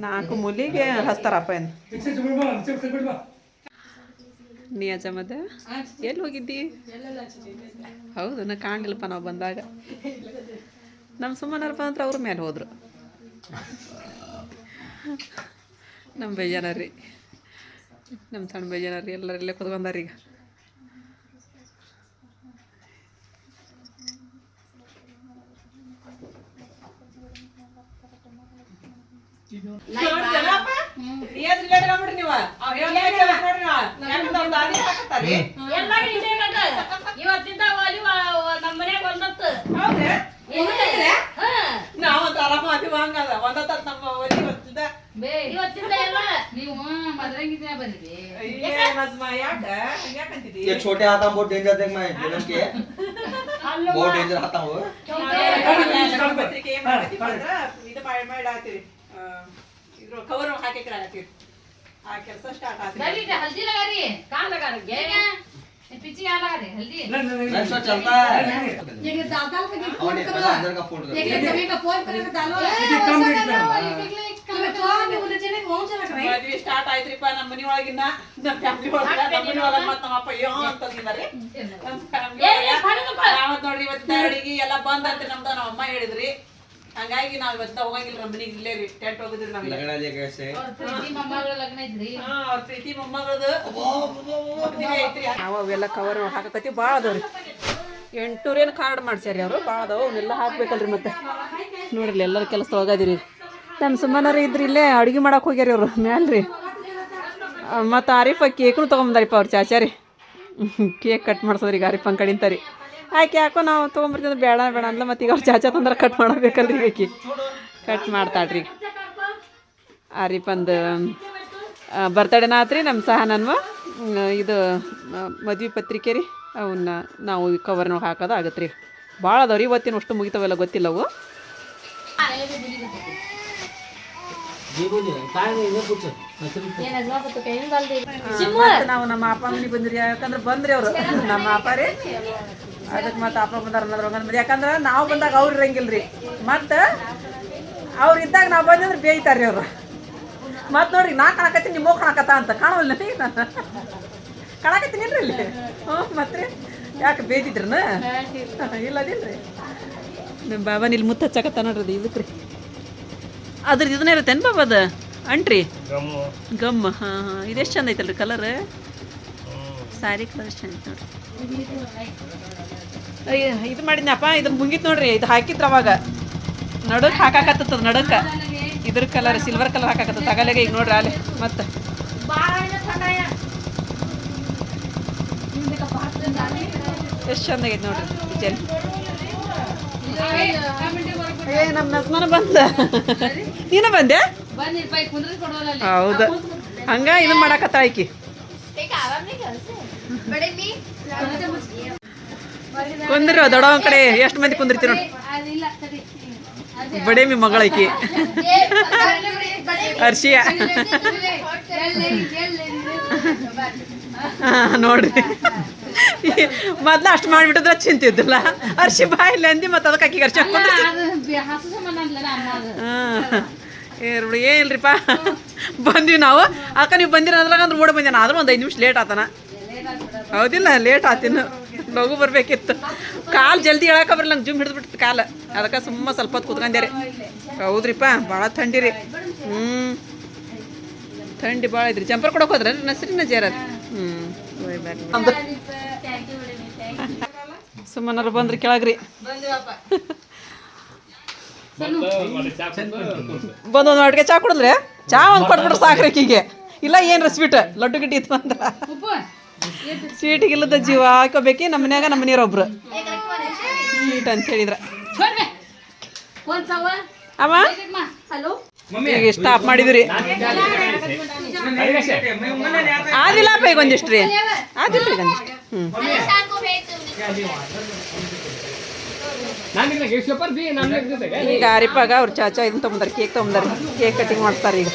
4 ಮೂಲಿಗೆ ಹಚ್ತಾರಪ್ಪ ಏನು. ನೀ ಅಜ್ಜಮ್ಮದ ಎಲ್ಲಿ ಹೋಗಿದ್ದಿ? ಹೌದು, ನಾ ಕಾಣಲಿಲ್ಲಪ್ಪ ನಾವು ಬಂದಾಗ. ನಮ್ಮ ಸುಮ್ಮನಪ್ಪ ಅಂದ್ರೆ ಅವ್ರ ಮೇಲೆ ಹೋದ್ರು. ನಮ್ಮ ಬೇಜಾನ ರೀ, ನಮ್ಮ ಸಣ್ಣ ಬೇಜಾನ ರೀ, ಎಲ್ಲರಲ್ಲೇ ಕುತ್ಕೊಂಡಾರ ಈಗ. ಇವತ್ತಿಂದ ನಮ್ಮ ಮನ್ಯಾಗ ಒಂದತ್ತು ಇವತ್ತಿಂದ ಎಲ್ಲ ನೀವು ಮದ್ರಂಗಿದ್ಯಾ ಬಂದ್ರಿ. ये छोटे हाथ हम बहुत डेंजर देख मैं विलन के बहुत डेंजर हाथ हो ಕವರ್ ಹಾಕಿ ಆ ಕೆಲಸ ಸ್ಟಾರ್ಟ್ ಆಯ್ತು. हल्दी लगा रही है, कहाँ लगा रही है? पीछे यहाँ लगा रही है हल्दी. नेक्स्ट शॉट चलता है ये दादा को नहीं और पहले अंदर का फोल्ड ये कर कभी का फोन करके डालो ಮದ್ವಿ ಸ್ಟಾರ್ಟ್ ಆಯ್ತ್ರಿಪ್ಪ ನಮ್ಮ ಮನಿ ಒಳಗಿನ, ನಮ್ಮ ಫ್ಯಾಮಿಲಿ ಒಳಗ, ನಮ್ಮ ಮನಿ ಒಳಗ ಮತ್ತ ನಮ್ಮ ಅಪ್ಪ ಅಯ್ಯೋ ಅಂತಂದಿದ್ದಾರೆ. ನಮ್ಮ ಫ್ಯಾಮಿಲಿ ಯಾವತ್ ನೋಡ್ರಿ ಇವತ್ತು ಅಡಿಗೆ ಎಲ್ಲ ಬಂದ್ ಅಂತ ನಮ್ದು ನಮ್ಮ ಅಮ್ಮ ಹೇಳಿದ್ರಿ. ಹಂಗಾಗಿ ನಾವ್ ಇವತ್ತ ಹೋಗಂಗಿಲ್ಲ, ನಮ್ಮ ಮನಿಗೆ ಇಲ್ಲೇ ರೀ ಟೆಂಟ್ ಹೋಗಿದ್ರಿ ನಾವ್. लगना जे कैसे प्रीति ಮೊಮ್ಮಗಳ ಲಗ್ನ ಐತ್ರಿ. ಅವ್ರ ಪ್ರೀತಿ ಮೊಮ್ಮಗಳದು ಮದ್ವೆ ಐತ್ರಿ. ನಾವು ಅವೆಲ್ಲ ಕವರ್ ಹಾಕಕತ್ತಿ ಭಾಳ ಅದಾವ್ರಿ. 800 ಏನು ಕಾರ್ಡ್ ಮಾಡ್ಸ್ಯಾರಿ ಅವರು, ಭಾಳ ಅದಾವ. ಅವನ್ನೆಲ್ಲ ಹಾಕ್ಬೇಕಲ್ರಿ. ಮತ್ತೆ ನೋಡ್ರಿ ಎಲ್ಲರ ಕೆಲಸ ಹೋಗದಿರಿ. ನಮ್ಮ ಸುಮ್ಮನರು ಇದ್ರಿ ಇಲ್ಲೇ ಅಡುಗೆ ಮಾಡಕ್ಕೆ ಹೋಗ್ಯಾರಿ ಅವರು ಮ್ಯಾಲ್ರಿ. ಮತ್ತು ಆರಿಫ ಕೇಕ್ನು ತೊಗೊಂಬಂದಾರಿಪ್ಪ ಅವ್ರು ಚಾಚಾರಿ. ಕೇಕ್ ಕಟ್ ಮಾಡ್ಸೋದ್ರಿ ಈಗ ಆರಿಫನ್ ಕಡಿಂತಾರಿ. ಆಕೆ ಯಾಕೋ ನಾವು ತೊಗೊಂಬರ್ತೀವಿ ಬೇಡ ಬೇಡ ಅಂದ್ಲ. ಮತ್ತು ಈಗ ಅವ್ರು ಚಾಚಾ ತಂದ್ರೆ ಕಟ್ ಮಾಡಬೇಕಲ್ರಿ, ಆಕಿ ಕಟ್ ಮಾಡ್ತಾಳ್ರಿ. ಆರಿಫಂದು ಬರ್ತಡೇನ ಆತ್ರಿ. ನಮ್ಮ ಸಹನನ್ವ ಇದು ಮದ್ವೆ ಪತ್ರಿಕೆ ರೀ, ಅವನ್ನ ನಾವು ಕವರ್ನಾಗ ಹಾಕೋದು ಆಗತ್ತೆ ರೀ. ಭಾಳ ಅದಾವ್ರಿ. ಇವತ್ತಿನ ಅಷ್ಟು ಮುಗಿತಾವೆಲ್ಲ ಗೊತ್ತಿಲ್ಲವು. ನಾವು ನಮ್ಮ ಅಪ್ಪ ಮನೆಗೆ ಬಂದ್ರಿ, ಯಾಕಂದ್ರೆ ಬಂದ್ರಿ ಅವರು ನಮ್ಮ ಅಪ್ಪಾರಿ. ಅದಕ್ಕೆ ಮತ್ತೆ ಅಪ್ಪ ಬಂದಾರ ಅನ್ನೋದ್ರ ಯಾಕಂದ್ರೆ ನಾವು ಬಂದಾಗ ಅವ್ರು ಇರಂಗಿಲ್ರಿ. ಮತ್ತು ಅವ್ರು ಇದ್ದಾಗ ನಾವು ಬಂದ್ರೆ ಬೇಯ್ತಾರ್ರಿ ಅವರು. ಮತ್ತು ನೋಡ್ರಿ ನಾ ಕಾಣಕತ್ತೀನಿ, ನಿಮ್ಮ ಕಾಣಕತ್ತ ಅಂತ ಕಾಣವಲ್ಲ ಕಾಣಕತ್ತೀನಿ ಇಲ್ರಿ ಇಲ್ಲಿ. ಮತ್ತೆ ಯಾಕೆ ಬೇಯ್ತಿದ್ರನ? ಇಲ್ಲದಿಲ್ರಿ. ನಮ್ಮ ಬಾಬಾನ ಇಲ್ಲಿ ಮುತ್ತ ಹಚ್ಚಕತ್ತ ನೋಡ್ರಿ ಇದಕ್ಕೆ ರೀ. ಅದ್ರದ್ದು ಇದನ್ನ ಇರುತ್ತೇನು ಬಾಬಾ ಅದು ಅಂಟ್ರಿ ಗಮ್? ಹಾಂ ಹಾಂ, ಇದೆಷ್ಟು ಚಂದ ಐತಲ್ರಿ ಕಲರ್. ಸ್ಯಾರಿ ಕಲರ್ ಎಷ್ಟು ಚಂದ ಐತೆ ನೋಡ್ರಿ. ಅಯ್ಯ ಇದು ಮಾಡಿದ್ನಪ್ಪ, ಇದು ಮುಗಿತು ನೋಡ್ರಿ. ಇದು ಹಾಕಿದ್ರ ಅವಾಗ ನಡಕ್ಕೆ ಹಾಕಾಕತ್ತದ, ನಡಕ್ಕೆ ಇದ್ರ ಕಲರ್ ಸಿಲ್ವರ್ ಕಲರ್ ಹಾಕಾಕತ್ತ ತಗಲೆಗೆ. ಈಗ ನೋಡ್ರಿ ಅಲ್ಲಿ ಮತ್ತೆ ಎಷ್ಟು ಚಂದ ಆಗೈತೆ ನೋಡ್ರಿ ಡಿಸೈನ್. ಏ ನಮ್ಮ ನಸ್ಮನ ಬಂದ, ನೀನ ಬಂದೆ? ಹೌದು, ಹಂಗ ಇದು ಮಾಡಾಕತ್ತ ಆಕಿ. ಕುಂದ್ರಿ ದೊಡ್ಡವ ಕಡೆ ಎಷ್ಟು ಮಂದಿ ಕುಂದಿರ್ತೀರ ನೋಡಿ. ಬಡೇಮಿ ಮಗಳಕಿ ಹರ್ಷಿಯ ನೋಡ್ರಿ. ಮೊದ್ಲು ಅಷ್ಟು ಮಾಡಿಬಿಟ್ಟಿದ್ರೆ ಚಿಂತಿದ್ದಿಲ್ಲ. ಹರ್ಷಿ ಬಾಯಿಲ್ಲ ಅಂದಿ ಮತ್ತು ಅದಕ್ಕೆ ಆಕಿಗೆ ಹರ್ಷಿ ಹಾಂ ಏನಿಲ್ರಿಪ್ಪ ಬಂದ್ವಿ ನಾವು. ಅಕ್ಕ ನೀವು ಬಂದಿರ ಅದ್ರಾಗ ಅಂದ್ರೆ ಓಡಿ ಬಂದೇನ, ಆದ್ರೂ ಒಂದು 5 ನಿಮಿಷ ಲೇಟ್ ಆತನ. ಹೌದಿಲ್ಲ, ಲೇಟ್ ಆತಿನ್ನು, ಲಘು ಬರಬೇಕಿತ್ತು. ಕಾಲು ಜಲ್ದಿ ಹೇಳಕ್ಕೆ ಬರಲ್ಲ, ನಂಗೆ ಜುಮ್ ಹಿಡಿದ್ಬಿಡ್ತು ಕಾಲು. ಅದಕ್ಕೆ ಸುಮ್ಮ ಸ್ವಲ್ಪ ಹೊತ್ತು ಕೂತ್ಕೊಂಡೆ ರೀ. ಹೌದ್ರಿಪ್ಪ ಭಾಳ ಥಂಡಿ ರೀ. ಥಂಡಿ ಭಾಳ ಐತ್ರಿ. ಜಂಪರ್ ಕೊಡೋಕೆ ಹೋದ್ರೆ ನಸ್ರಿನ ಜೇರ. ಸುಮ್ಮನಾರು ಬಂದ್ರಿ ಕೆಳಗ್ರಿ. ಬಂದೊಂದು ಅಡ್ಗೆ ಚಾ ಕುಡಿದ್ರೆ ಚಾ ಒಂದು ಕೊಟ್ಬಿಟ್ರೆ ಸಾಕ್ರಿ ಆಕಿಗೆ. ಇಲ್ಲ ಏನು ಸ್ವೀಟ್ ಲಡ್ಡು ಗಿಡ್ಡಿ ಇತ್ತು ಅಂದ್ರೆ ಸ್ವೀಟಿಗಿಲ್ಲದ ಜೀವ ಹಾಕೋಬೇಕಿ ನಮ್ಮ ಮನ್ಯಾಗ ನಮ್ಮ ಮನೆಯವ್ರೊಬ್ರು ಸ್ವೀಟ್ ಅಂತ ಹೇಳಿದ್ರ ಅಮ್ಮ ಈಗ ಸ್ಟಾಪ್ ಮಾಡಿದ್ರಿ ಆದಿಲ್ಲಪ್ಪ ಈಗ ಒಂದಿಷ್ಟು ರೀ ಆದಿಲ್ಲ ಈಗ ಒಂದಿಷ್ಟು ಈಗ ಆರಿಪಾಗ ಅವ್ರು ಚಾಚಾ ಇದನ್ನ ತೊಗೊಂಬಾರ ಕೇಕ್ ಕೇಕ್ ಕಟಿಂಗ್ ಮಾಡ್ತಾರೆ ಈಗ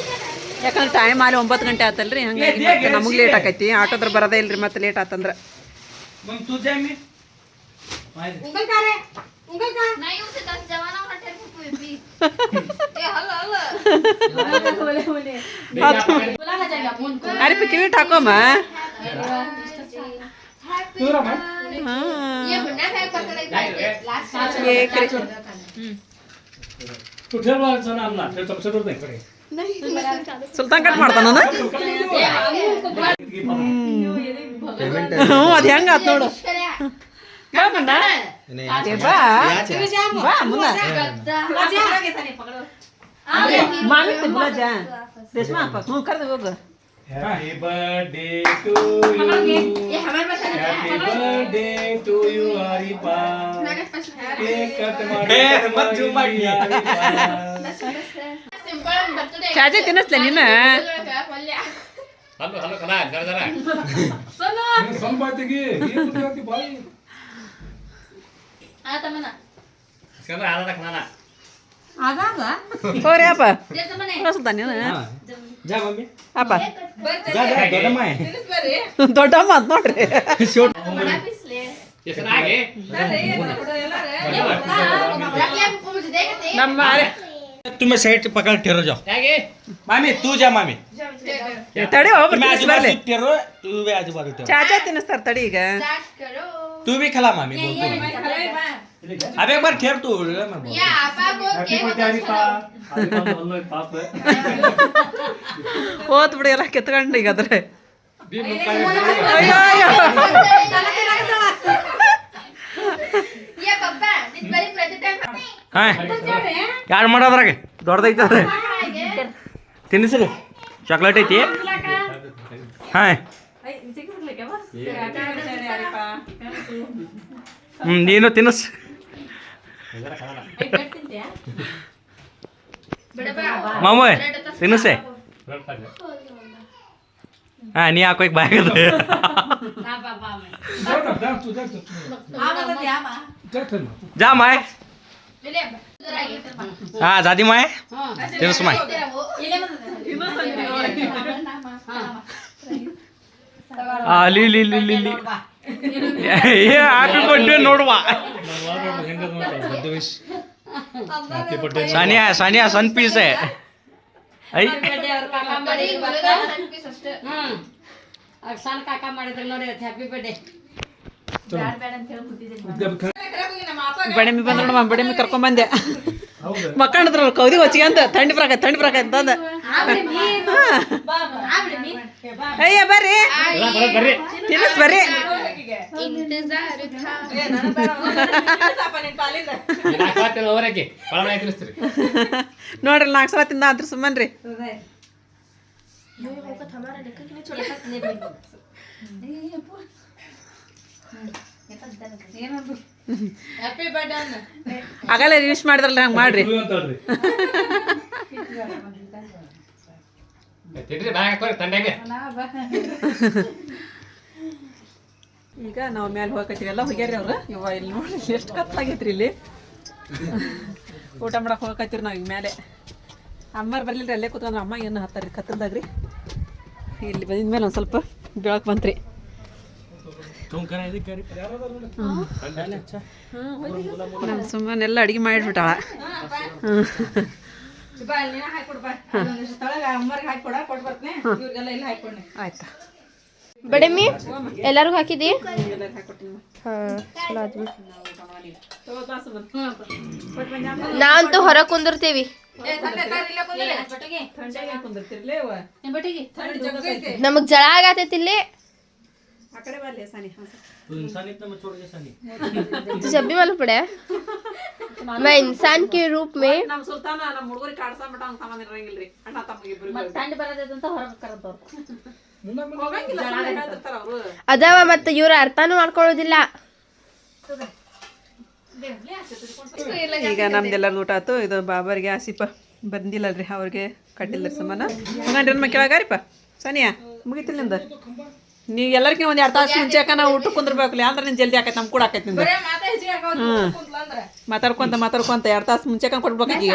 ಯಾಕಂದ್ರೆ ಟೈಮ್ ಅಲ್ಲಿ 9 ಗಂಟೆ ಆತಲ್ರಿ ಹಂಗಾಗಿ ಮತ್ತೆ ನಮಗೆ ಲೇಟ್ ಆಕೈತಿ ಆಟೋದ್ರ ಬರೋದೇ ಇಲ್ರಿ ಮತ್ತೆ ಲೇಟ್ ಆತಂದ್ರೆ ಅರಿಪ ಕಿರೀಟ್ ಹಾಕೋಮ್ಮ ಕೇಕ್ ರೀ ಸುಲ್ತಾನ್ ಕಟ್ ಮಾಡ್ತಾನ ಹ್ಞೂ ಅದು ಹೆಂಗ ಆತ್ ನೋಡು ಬಾ ಮುನ್ನ ಬಾ ಬಾ ಮುನ್ನ ಮಾಮಿ ಗುಲಾಜ ರೇಷ್ಮಾ ಹಾಕ ಹ್ಞೂ ಕರೆದು ಹೋಗು Happy birthday to you. Happy birthday to you, Aripa. Cake cut ಮಾಡಿ ಚಾಚೆ ತಿನ್ನಿಸ್ಲೆ ನಿನ್ನ ಸಂಪಾತಿಗೆ ಬಾಯಿ ಹೋರಿ ಅಪ್ಪ ಸುಲ್ತಾನ್ ನೀನು जा मम्मी ಅಪ್ಪ जा जा दೊಡ್ಡಮ್ಮ ದೊಡ್ಡಮ್ಮ ಅಂತ ನೋಡ್ರಿ ನಮ್ಮ तुम्हें साइड पकड़ ठहरो जाओ मामी तू जा मामी ತಡಿ ಹೋಗ್ಬಿಟ್ಟು तुम्हें आजू ಬರ್ಲಿ बाजू ठहरो तू भी आजू बाजू ठहरो ಚಾಚಾ ತಿನ್ನಿಸ್ತಾರ ತಡಿ ಈಗ तू भी खिला मामी बोल तू अब एक बार ठहर तू मैं बोल Happy birthday Aripa. Aripa ಒಂದು ಪಾಪ ಹೋತ್ ಬಿಡಿ ಎಲ್ಲ ಕೆತ್ಕೊಂಡು ಈಗ ಅದ್ರೆ ಅಯ್ಯೋ ಅಯ್ಯೋ ಹಾಂ ಯಾರು ಮಾಡೋದ್ರಾಗ ದೊಡ್ಡದೈತದ್ರಿ ತಿನ್ನಿಸ್ರಿ ಚಾಕ್ಲೇಟ್ ಐತಿ ಹಾಂ ನೀನು ತಿನ್ನಿಸ್ ಮಾಮ ತಿನ್ನಿಸೆ ಹಾಂ ನೀ ಹಾಕೋ ಬಾಯಾಗದ जा माय हाँ दादी माय तिनस माय ली ली ली ली ली ये हैप्पी बर्थडे ನೋಡುವಾ ಸಾನಿಯಾ ಸಾನಿಯಾ ಸನ್ ಪೀಸ್ है ಐ ಸಣ್ಣ ಕಾಕ ಮಾಡಿದ್ರು ನೋಡಿ ಹ್ಯಾಪಿ ಬರ್ಡೇ ಬಡಮಿ ಬಂದ್ ನೋಡಮ್ಮ ಬಡಮಿ ಕರ್ಕೊಂಬಂದೆ ಮಕ್ಕಂಡ್ರ ಕೌದಿ ಹೊಚ್ಚಿಗೆ ಅಂತ ಥಂಡಿ ಬರಾಕ ಅಂತಂದ ಅಯ್ಯ ಬರ್ರಿ ತಿನ್ನಿಸ್ ಬರ್ರಿ ನೋಡ್ರಿ 4 ಸಲ ತಿಂದ ಅಂತ್ರಿ ಸುಮ್ಮನ್ರಿ ಆಗಲ್ಲ ರಿವಿಶ್ ಮಾಡಿದ್ರಲ್ಲ ಹಂಗೆ ಮಾಡ್ರಿ ಈಗ ನಾವು ಮ್ಯಾಲೆ ಹೋಗಕತ್ತೀವಿ ಎಲ್ಲ ಹೋಗ್ಯಾರಿ ಅವ್ರು ಇವ ಇಲ್ಲಿ ನೋಡ್ರಿ ಎಷ್ಟು ಕತ್ತಾಗೈತ್ರಿ ಇಲ್ಲಿ ಊಟ ಮಾಡಕ್ಕೆ ಹೋಗಕತ್ತೀರಿ ನಾವು ಈಗ ಮೇಲೆ ಅಮ್ಮಾರು ಬರ್ಲಿಲ್ಲ ಅಲ್ಲೇ ಕೂತ್ಕೊಂಡ್ರೆ ಅಮ್ಮ ಏನು ಹತ್ತಾರಿ ಕತ್ತಲ್ದಾಗ್ರಿ ಇಲ್ಲಿ ಬಂದಿದ್ಮೇಲೆ ಒಂದು ಸ್ವಲ್ಪ ಬೆಳಕು ಬಂತ್ರಿ ನಮ್ಮ ಸುಮ್ಮನೆಲ್ಲ ಅಡುಗೆ ಮಾಡಿಬಿಟ್ಟಾಳ ಆಯ್ತಾ ಬಡಮಿ ಎಲ್ಲರಿಗೂ ಹಾಕಿದಿ ಹಾಂ ಚಲೋ ಆದ್ವಿ ನಾವಂತೂ ಹೊರಗೆ ಕುಂದಿರ್ತೀವಿ ನಮಗ್ ಜಳ ಆಗತೈತಿ ಇಲ್ಲಿ तो जब भी मालूम पड़ा मैं इंसान के रूप में ಹೋಗಂಗಿಲ್ಲ ಸುಮ್ನೆ ಹೇಳ್ತಿರ್ತಾರ ಅವ್ರು. ಅದಾವ ಮತ್ತೆ ಇವ್ರ ಅರ್ಥನೂ ಮಾಡ್ಕೊಳ್ಳೋದಿಲ್ಲ. ಈಗ ನಮ್ದೆಲ್ಲರ ಊಟ ಆಯ್ತು. ಇದು ಬಾಬರ್ಗೆ ಆಸಿಪ ಬಂದಿಲ್ಲಲ್ರಿ, ಅವ್ರಿಗೆ ಕಟ್ಟಿಲ್ಲ ಸಮಾನ ಹಂಗಂದ್ರೆ ನಮ್ಮ ಕೆಳಗಾರಿಪ್ಪ ಸನಿಯಾ ಮುಗಿತಿಲ್ಲ ನಿಂದ. ನೀವು ಎಲ್ಲರಿಗಿಂತ ಒಂದು 2 ತಾಸು ಮುಂಚೆ ನಾವು ಊಟ ಕುಂದಿರ್ಬೇಕಲ್ಲ, ಅಂದ್ರೆ ನೀನು ಜಲ್ದಿ ಆಕೈತೆ, ನಮ್ಗೆ ಕೂಡ ಆಕೈತೆ ನಿಂದ. ಮಾತಾಡ್ಕೊಂತ 2 ತಾಸು ಮುಂಚೆ ಕೊಡ್ಬೇಕಾಗಿ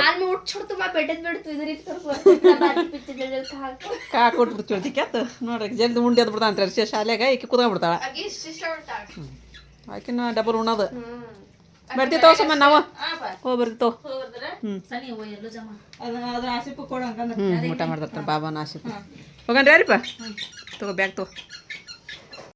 ಕೊಟ್ಬಿಡ್ತೀವಿ ಕ್ಯಾತ್ ನೋಡ್ರಿ ಜಲ್ದಿ ಉಂಡಿ ಅದ್ ಬಿಡ್ತಾಂತ ಶಾಲೆಗೆ ಈಕೆ ಕುತ್ಕೊಂಡ್ಬಿಡ್ತಾಳ. ಆಕಿನ ಡಬಲ್ ಉಣ್ಣೋದು ಬರ್ತಿತ್ತವ ಸಮ ನಾವು ಬರ್ತಿತ್ತವ. ಊಟ ಮಾಡ್ತಾರ ಬಾಬಾನ ಆಸಿಪ ಹೋಗನ್ರಿ ಯಾರಿಪ್ಪ ತಗೋ ಬ್ಯಾಗ್ ತಗೋ.